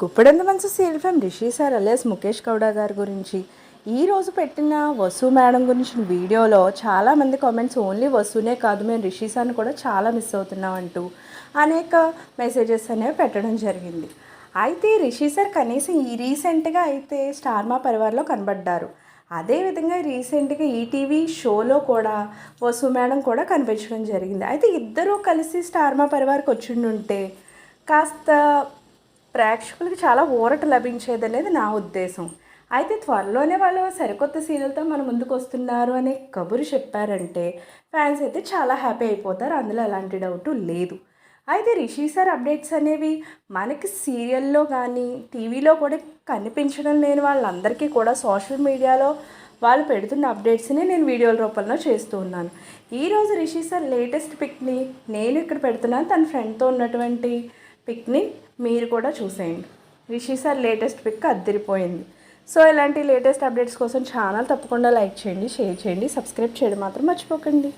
Guppedantha Manchi serial fame Rishi sir alias Mukesh Gowda గారి గురించి ఈరోజు పెట్టిన వసు మేడం గురించి వీడియోలో చాలామంది కామెంట్స్ ఓన్లీ వసునే కాదు మేము రిషి సార్ని కూడా చాలా మిస్ అవుతున్నాం అంటూ అనేక మెసేజెస్ అనేవి పెట్టడం జరిగింది. అయితే రిషి సార్ కనీసం ఈ రీసెంట్గా అయితే స్టార్ మా పరివార్లో కనబడ్డారు. అదేవిధంగా రీసెంట్గా ఈటీవీ షోలో కూడా వసు మేడం కూడా కనిపించడం జరిగింది. అయితే ఇద్దరూ కలిసి స్టార్ మా పరివార్కి వచ్చిండుంటే కాస్త ప్రేక్షకులకి చాలా ఊరట లభించేదనేది నా ఉద్దేశం. అయితే త్వరలోనే వాళ్ళు సరికొత్త సీరియల్తో మన ముందుకు వస్తున్నారు అనే కబురు చెప్పారంటే ఫ్యాన్స్ అయితే చాలా హ్యాపీ అయిపోతారు, అందులో ఎలాంటి డౌటు లేదు. అయితే రిషి సార్ అప్డేట్స్ అనేవి మనకి సీరియల్లో కానీ టీవీలో కూడా కనిపించడం లేని వాళ్ళందరికీ కూడా సోషల్ మీడియాలో వాళ్ళు పెడుతున్న అప్డేట్స్ని నేను వీడియోల రూపంలో చేస్తూ ఉన్నాను. ఈరోజు రిషి సార్ లేటెస్ట్ పిక్ని నేను ఇక్కడ పెడుతున్నాను, తన ఫ్రెండ్తో ఉన్నటువంటి పిక్ని మీరు కూడా చూసేయండి. రిషి సార్ లేటెస్ట్ పిక్ అద్దరిపోయింది. సో ఇలాంటి లేటెస్ట్ అప్డేట్స్ కోసం ఛానల్ తప్పకుండా లైక్ చేయండి, షేర్ చేయండి, సబ్స్క్రైబ్ చేయడం మాత్రం మర్చిపోకండి.